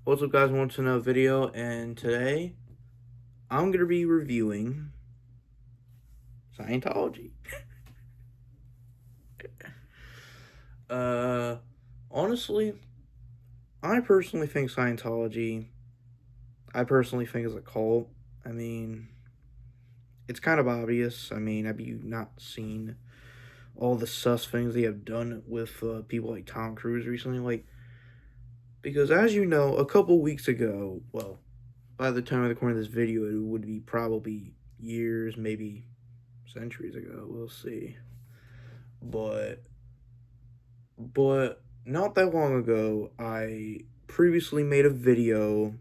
What's up, guys? Welcome to another video, and today I'm gonna be reviewing Scientology. uh, Honestly, I personally think Scientology. I personally think is a cult. I mean, it's kind of obvious. I mean, have you not seen all the sus things they have done with people like Tom Cruise recently? Because as you know, a couple weeks ago, well, by the time I record this video, it would be probably years, maybe centuries ago. We'll see. But not that long ago, I previously made a video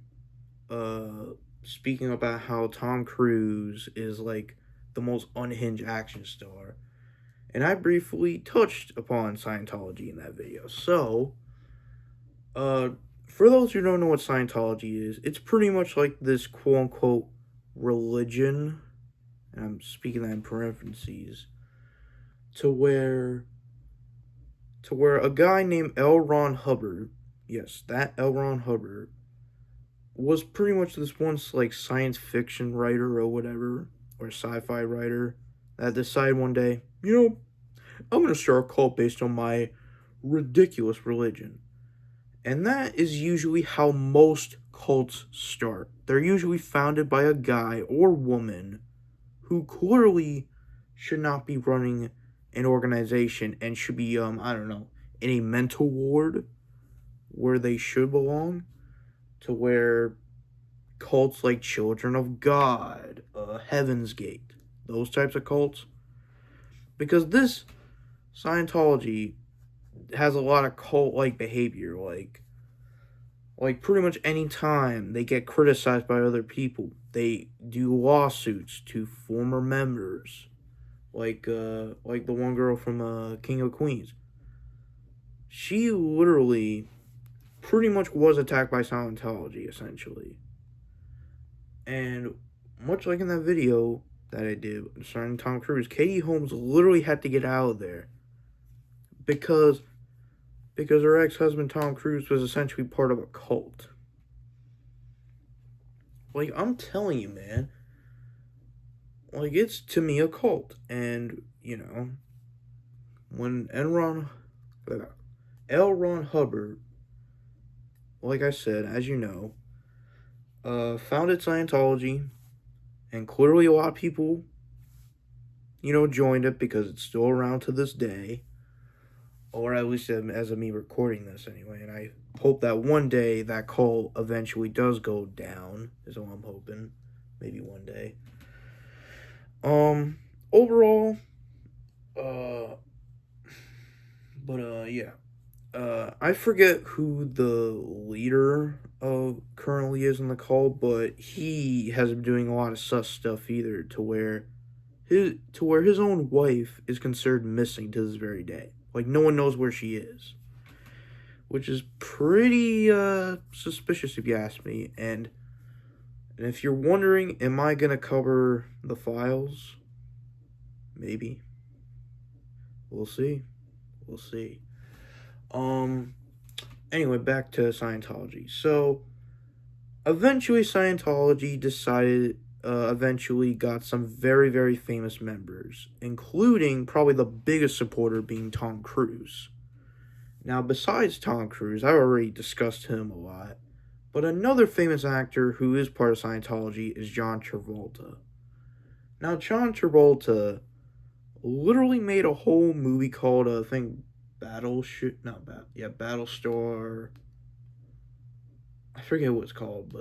speaking about how Tom Cruise is like the most unhinged action star. And I briefly touched upon Scientology in that video. So, uh for those who don't know what Scientology is, it's pretty much like this quote unquote religion, and I'm speaking that in parentheses, to where a guy named L. Ron Hubbard, yes, that L. Ron Hubbard, was pretty much this once like science fiction writer or whatever, or sci-fi writer, that decided one day, I'm gonna start a cult based on my ridiculous religion. And that is usually how most cults start. They're usually founded by a guy or woman who clearly should not be running an organization and should be, I don't know, in a mental ward where they should belong, to where cults like Children of God, Heaven's Gate, those types of cults. Because this Scientology has a lot of cult like behavior, like pretty much any time they get criticized by other people, they do lawsuits to former members, like the one girl from King of Queens. She literally pretty much was attacked by Scientology, essentially. And much like in that video that I did starring Tom Cruise, Katie Holmes literally had to get out of there because her ex-husband Tom Cruise was essentially part of a cult. Like, I'm telling you, man, like, it's to me a cult. And when L. Ron Hubbard, like I said, as you know, founded Scientology, and clearly a lot of people, joined it because it's still around to this day, or at least as of me recording this anyway. And I hope that one day that cult eventually does go down, is all I'm hoping. Maybe one day. Overall, uh, yeah. I forget who the leader of currently is in the cult, but he has been doing a lot of sus stuff either, to where his own wife is considered missing to this very day. Like, no one knows where she is, which is pretty suspicious if you ask me. And if you're wondering, am I gonna cover the files? Maybe. We'll see. We'll see. Um Anyway, back to Scientology. So eventually Scientology eventually got some very, very famous members, including probably the biggest supporter being Tom Cruise. Now, besides Tom Cruise, I've already discussed him a lot, but another famous actor who is part of Scientology is John Travolta. Now, John Travolta literally made a whole movie called, I think, Battlestar. I forget what it's called,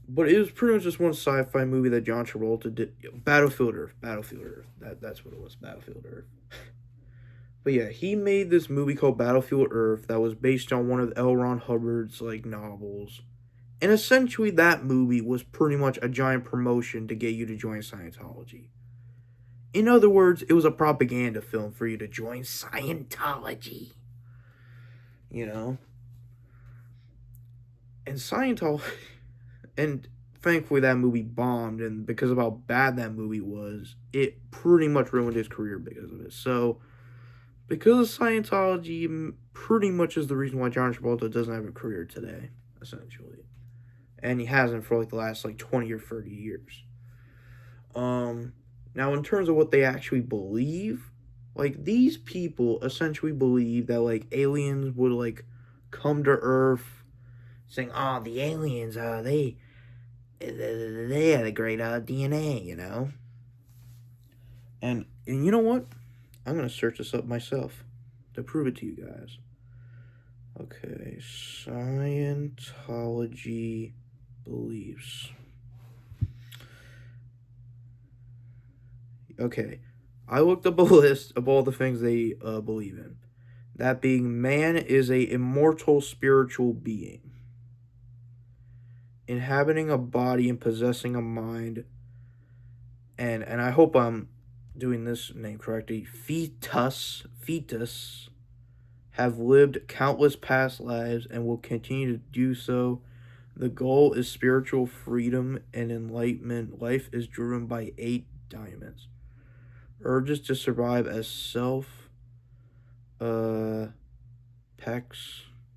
but it was pretty much just one sci-fi movie that John Travolta did. Battlefield Earth. That's what it was. Battlefield Earth. But yeah, he made this movie called Battlefield Earth that was based on one of L. Ron Hubbard's like novels. And essentially that movie was pretty much a giant promotion to get you to join Scientology. In other words, it was a propaganda film for you to join Scientology. You know? And Scientology, and thankfully that movie bombed, and because of how bad that movie was, it pretty much ruined his career because of it. So, because of Scientology, pretty much is the reason why John Travolta doesn't have a career today, essentially. And he hasn't for like the last like 20 or 30 years. Now in terms of what they actually believe, like these people essentially believe that like aliens would like come to Earth saying, "Oh, the aliens, they had a great DNA, you know." And you know what? I'm gonna search this up myself to prove it to you guys. Okay, Scientology beliefs. Okay, I looked up a list of all the things they believe in. That being, man is a immortal spiritual being, inhabiting a body and possessing a mind, and I hope I'm doing this name correctly. Fetus have lived countless past lives and will continue to do so. The goal is spiritual freedom and enlightenment. Life is driven by 8 diamonds. Urges to survive as self, pecs,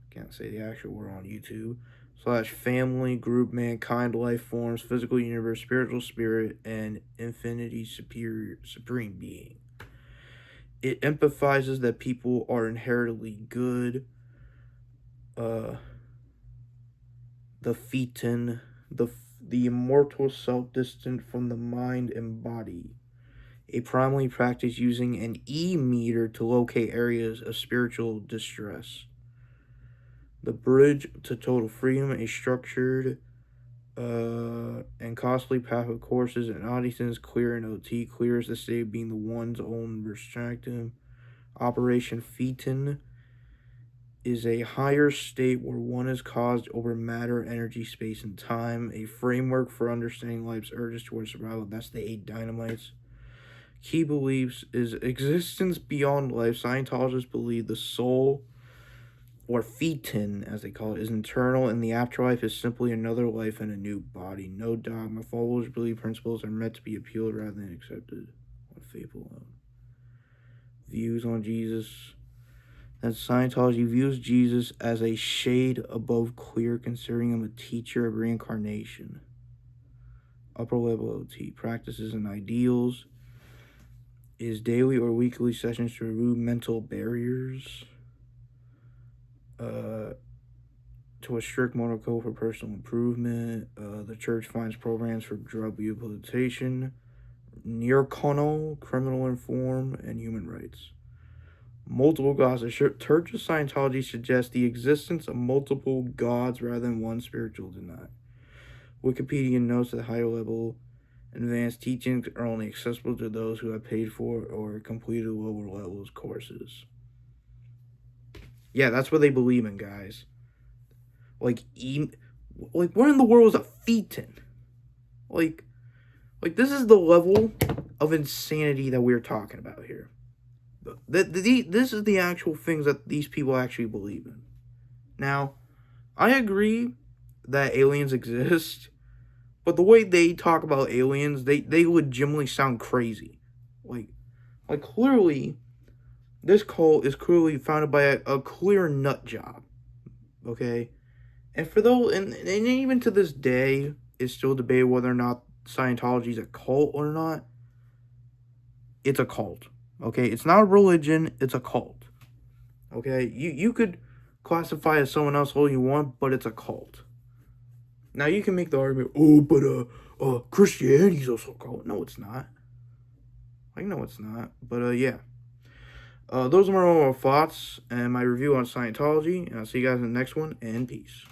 can't say the actual word on YouTube, / family, group, mankind, life forms, physical universe, spiritual spirit, and infinity supreme being. It empathizes that people are inherently good. The Phaeton, the immortal self distant from the mind and body. A primarily practice using an E-meter to locate areas of spiritual distress. The bridge to total freedom, a structured and costly path of courses and auditions, clear and OT. Clear is the state being the one's own perspective. Operation Phaeton is a higher state where one is caused over matter, energy, space, and time. A framework for understanding life's urges towards survival. That's the 8 dynamites. Key beliefs is existence beyond life. Scientologists believe the soul, or Phaeton as they call it, is internal, and the afterlife is simply another life in a new body. No dogma. Followers believe principles are meant to be appealed rather than accepted. On faith alone. Views on Jesus. That Scientology views Jesus as a shade above clear, considering him a teacher of reincarnation. Upper level OT. Practices and ideals is daily or weekly sessions to remove mental barriers. To a strict moral code for personal improvement. The church finds programs for drug rehabilitation, near-carnal, criminal reform, and human rights. Multiple gods. The Church of Scientology suggests the existence of multiple gods rather than one spiritual denial. Wikipedia notes that higher level advanced teachings are only accessible to those who have paid for or completed lower levels courses. Yeah, that's what they believe in, guys. Like what in the world is a Phaeton? Like this is the level of insanity that we're talking about here. This is the actual things that these people actually believe in. Now, I agree that aliens exist, but the way they talk about aliens, they legitimately sound crazy. Like clearly, this cult is clearly founded by a clear nut job. Okay? And for those, and even to this day, it's still debated whether or not Scientology is a cult or not. It's a cult. Okay? It's not a religion, it's a cult. Okay? You could classify it as someone else all you want, but it's a cult. Now you can make the argument, oh, but Christianity's also a cult. No, it's not. No, it's not. But yeah. Those are my thoughts and my review on Scientology. And I'll see you guys in the next one, and peace.